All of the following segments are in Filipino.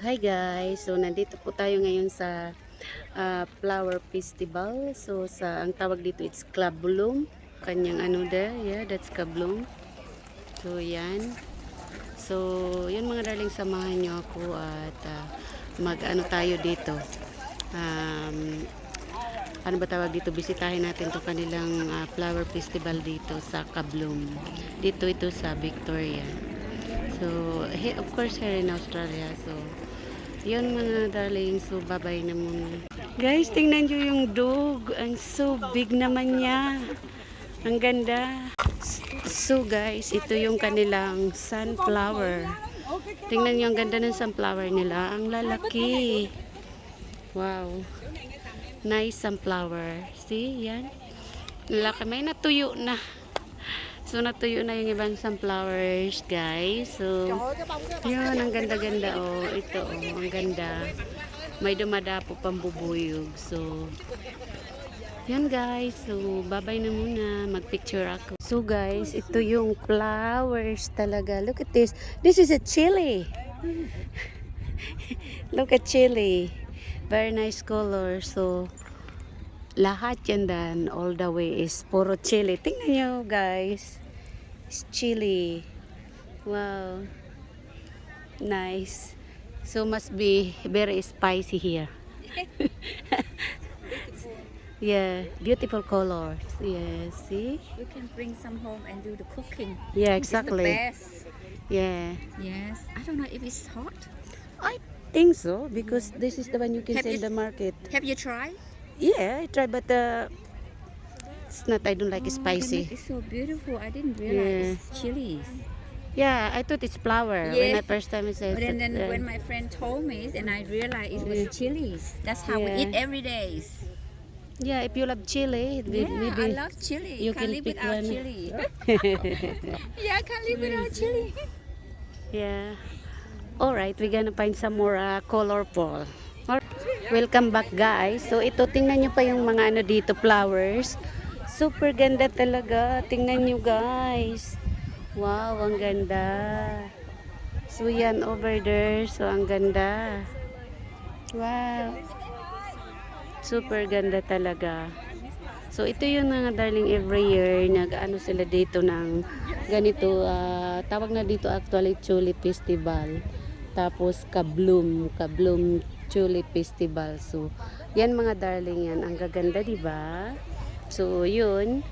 Hi guys, so nandito po tayo ngayon sa flower festival. So ang tawag dito it's Club Bloom. Kanyang ano there, yeah, that's Club Bloom. So yan. So yun mga darling, samahan nyo ako at mag ano tayo dito. Um, ano ba tawag dito? Bisitahin natin to kanilang flower festival dito sa Kablum. Dito ito sa Victoria. So of course here in Australia. So yun mga darling, so babay na muna. Guys, tingnan nyo yung dog. Ang so big naman niya. Ang ganda. So guys, ito yung kanilang sunflower. Tingnan nyo ang ganda ng sunflower nila. Ang lalaki. Wow. Nice sunflower. See, yan. Lalaki. May natuyo na. So natuyo na yung ibang sunflowers, guys. So yun, ang ganda-ganda oh. Ito oh, ang ganda. May dumadapo pang bubuyog. So yun guys. So babay na muna. Magpicture ako. So guys, ito yung flowers talaga. Look at this. This is a chili. Look at chili. Very nice color. So lahat yan dan, all the way is puro chili. Tingnan nyo guys. It's chili. Wow. Nice. So must be very spicy here. Yeah, beautiful colors. Yeah, see? We can bring some home and do the cooking. Yeah, It's the exactly. best. Yeah. Yes. I don't know if it's hot. I think so because this is the one you can Have sell you- in the market. Have you tried? Yeah, I tried but it's not, I don't like it Oh, spicy. It's so beautiful. I didn't realize it's chilies. Yeah, I thought it's flour when Yeah. I first time I said But then that, when my friend told me, and I realized it was chilies. That's how we Yeah. eat every day. yeah, if you love chili, Yeah, I maybe love chili. you can Can't live pick without one. chili. Yeah, I can't live without chili. yeah. All right, we're gonna find some more colorful. Welcome back guys. So ito, tingnan nyo pa yung mga ano dito, flowers. Super ganda talaga. Tingnan nyo guys. Wow, ang ganda. So yan over there. So ang ganda. Wow. Super ganda talaga. So ito yung mga darling, every year nag-ano sila dito ng ganito, tawag na dito actually Tulip Festival. Tapos Kablum Tulip Festival. So yan mga darling, yan ang gaganda, di ba? So yun.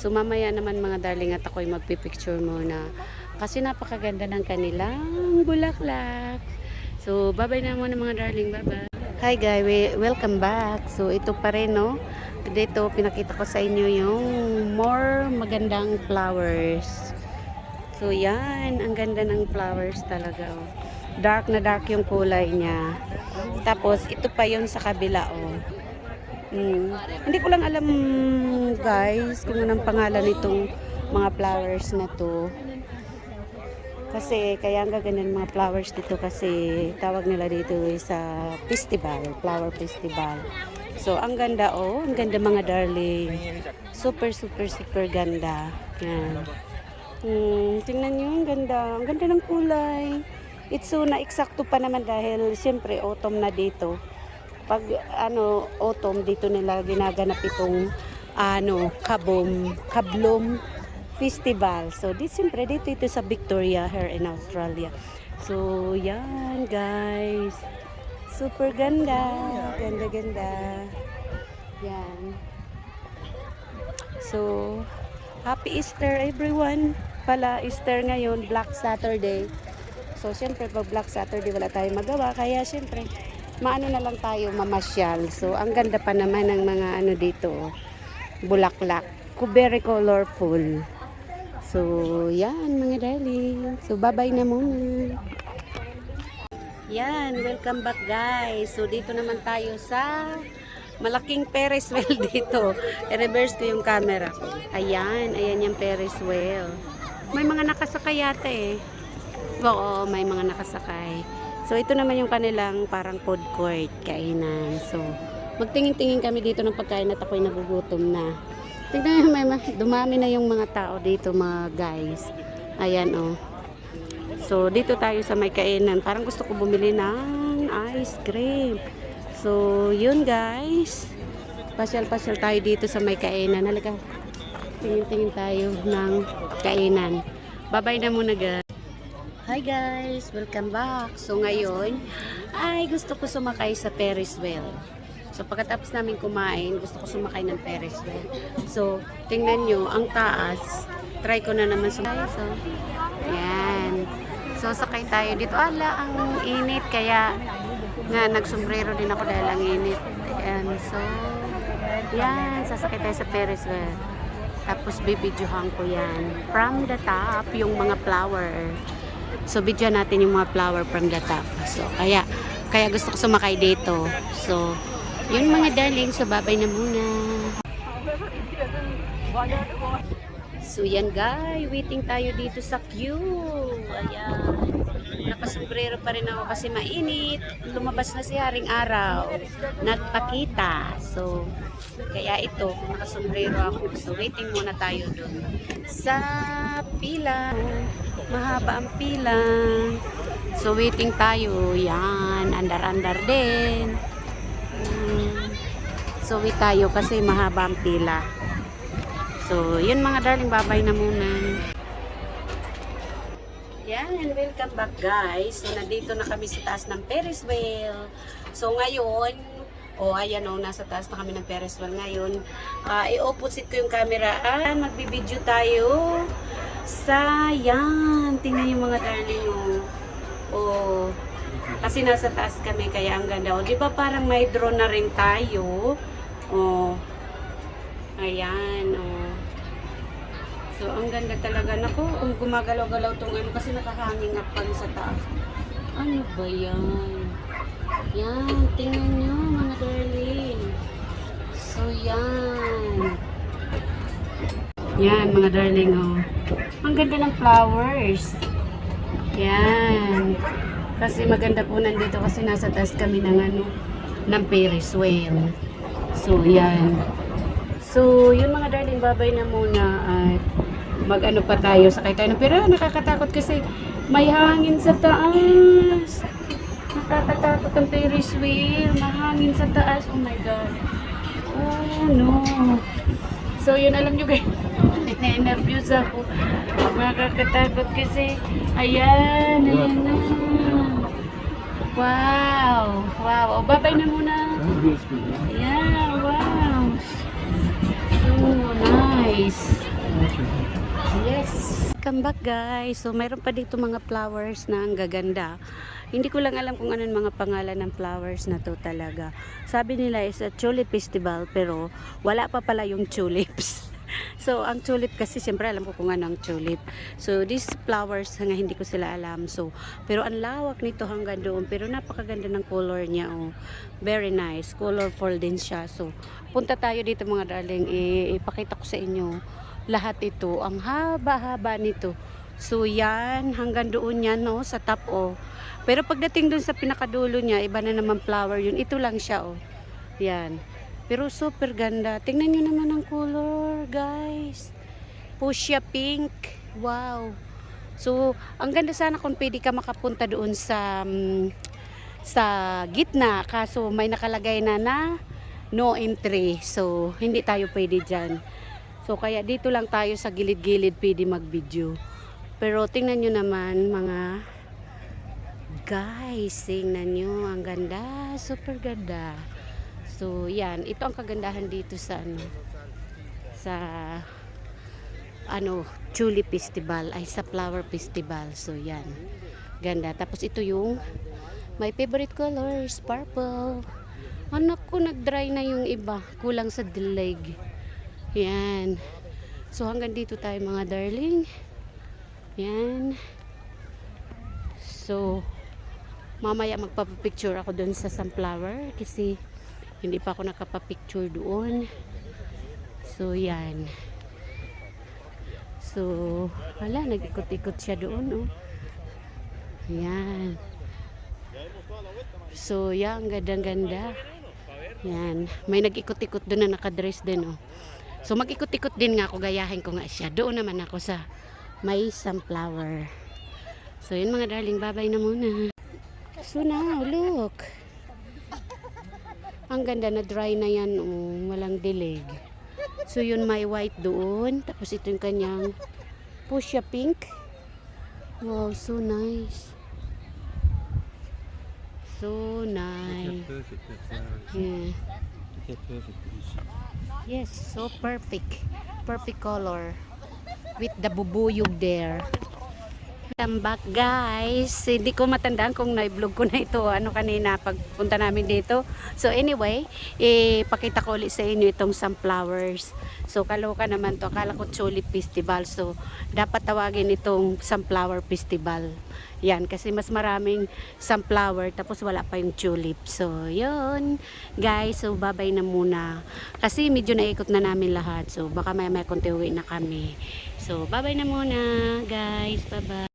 So mamaya naman mga darling at ako'y magpipicture muna kasi napakaganda ng kanilang bulaklak. So bye-bye na muna mga darling, bye-bye. Hi guys, welcome back. So ito pa rin no. Dito pinakita ko sa inyo yung more magandang flowers. So yan, ang ganda ng flowers talaga oh. Dark na dark yung kulay niya. Tapos ito pa yun sa kabila oh. Hindi ko lang alam guys kung anong pangalan nitong mga flowers na to. Kasi kaya ang gaganda ng mga flowers dito kasi tawag nila dito sa festival, flower festival. So ang ganda oh, ang ganda mga darling. Super ganda. Yan. Tingnan nyo, ang ganda ng kulay. It's so na-eksakto pa naman dahil siyempre autumn na dito. Pag autumn dito nila ginaganap itong Kablum Festival. So siyempre dito ito sa Victoria here in Australia. So yan guys. Super ganda. Ganda. Yan. So happy Easter everyone. Pala Easter ngayon, Black Saturday. So siyempre pag Black Saturday wala tayong magawa kaya siyempre maano na lang tayo mamasyal. So ang ganda pa naman ng mga dito bulaklak. Very colorful. So yan mga darling. So bye-bye na muna. Yan, welcome back guys. So dito naman tayo sa malaking Ferris wheel dito. I-reverse ko yung camera ko. Ayan yung Ferris wheel. May mga nakasakay yata eh. Oo, may mga nakasakay. So ito naman yung kanilang parang food court, kainan. So magtingin-tingin kami dito ng pagkain at ako'y nagugutom na. Tingnan nyo, dumami na yung mga tao dito mga guys. Ayan oh. So dito tayo sa may kainan. Parang gusto ko bumili ng ice cream. So, yun guys. Pasyal-pasyal tayo dito sa may kainan. Halika. Tingin-tingin tayo ng kainan. Bye-bye na muna guys. Hi guys! Welcome back. So ngayon, ay gusto ko sumakay sa Ferris wheel. So pagkatapos namin kumain, gusto ko sumakay ng Ferris wheel. So, tingnan nyo, ang taas. Try ko na naman sumakay. So, yan. So, sakay tayo dito. Ala, ang init. Kaya, nga, nagsombrero din ako dahil ang init. Ayan. So, yan. Sasakay tayo sa Ferris wheel. Tapos, bibidyohan ko yan. From the top, yung mga flower. So, video natin yung mga flower from the top. So, kaya gusto ko sumakay dito. So, yun mga darling. So, babay na muna. So, yan guys. Waiting tayo dito sa queue. Ayan. Nakasombrero pa rin ako kasi mainit. Lumabas na si Haring Araw. Nagpakita. So, kaya ito, nakasombrero ako. So, waiting muna tayo doon. Sa pila. Mahaba ang pila. So, waiting tayo. Yan. Andar-andar din. So, wait tayo kasi mahaba ang pila. So, yun mga darling, babay na muna. Yan, and welcome back guys. So, nandito na kami sa taas ng Ferris wheel. So, ngayon, ayan nasa taas na kami ng Ferris wheel ngayon. I-opposite ko yung camera. Magbibideo tayo sa, yan, tingnan yung mga darling, kasi nasa taas kami, kaya ang ganda. Di ba parang may drone na rin tayo? Ayan, So, ang ganda talaga. Naku, kung gumagalaw-galaw tong kasi nakahanging upang sa taas. Ano ba yan? Yan, tingnan nyo mga darling. So, yan. Yan, mga darling, Ang ganda ng flowers. Yan. Kasi maganda po nandito kasi nasa taas kami ng ng Ferris wheel. So, yan. So, yun mga darling, babay na muna at mag-ano pa tayo, sakay tayo ng pero nakakatakot kasi may hangin sa taas. Nakakatakot ang Ferris wheel, mahangin sa taas. Oh my god. Oh no. So, yun, alam nyo guys, na-nervous ako. Nakakatakot kasi ayan na. Wow. Wow. Babay na muna. Yeah, wow. Oh, nice. Yes. Come back guys. So, mayroon pa dito mga flowers na ang gaganda. Hindi ko lang alam kung anong mga pangalan ng flowers na to talaga. Sabi nila is a tulip festival pero wala pa pala yung tulips. So, ang tulip kasi siyempre alam ko kung ano ang tulip. So, these flowers nga hindi ko sila alam. So, pero ang lawak nito hanggang doon. Pero napakaganda ng color niya. Very nice. Colorful din siya. So, punta tayo dito mga darling. Ipakita ko sa inyo lahat ito. Ang haba-haba nito. So, yan. Hanggang doon yan sa top Pero pagdating doon sa pinakadulo niya, iba na naman flower yun. Ito lang siya Yan. Pero super ganda. Tingnan nyo naman ang color, guys. Fuchsia pink. Wow. So, ang ganda sana kung pwede ka makapunta doon sa gitna. Kaso may nakalagay na no entry. So, hindi tayo pwede dyan. So, kaya dito lang tayo sa gilid-gilid pwede mag-video. Pero tingnan nyo naman mga guys. Tingnan nyo. Ang ganda. Super ganda. So, yan. Ito ang kagandahan dito sa tulip festival. Ay, sa flower festival. So, yan. Ganda. Tapos, ito yung my favorite colors. Purple. Anak ko, nag-dry na yung iba. Kulang sa dilig. Yan. So, hanggang dito tayo mga darling. Yan. So, mamaya magpapapicture ako doon sa sunflower kasi hindi pa ako nakapapicture doon. So, yan. So, wala, nag-ikot-ikot siya doon, Yan. So, yan, ganda-ganda. Yan. May nag-ikot-ikot doon na nakadress din, So, mag-ikot-ikot din nga ako, gayahin ko nga siya. Doon naman ako sa may sunflower. So, yun mga darling, babay na muna. So now, look. Ang ganda na dry na yan. Oh, walang dilig. So yun may white doon. Tapos ito yung kanyang fuchsia pink. Wow, so nice. So Look nice. how perfect that flower is. Yeah. Look how perfect it is. Yes, so perfect. Perfect color. With the bubuyog there. Welcome back guys. Hindi ko matandaan kung na-vlog ko na ito kanina pagpunta namin dito. So anyway, pakita ko ulit sa inyo itong sunflowers. So kaloka naman to, akala ko tulip festival. So dapat tawagin itong sunflower festival. Yan, kasi mas maraming sunflower tapos wala pa yung tulip. So yun guys, so babay na muna. Kasi medyo naikot na namin lahat. So baka may konti uwi na kami. So babay na muna guys. Bye bye.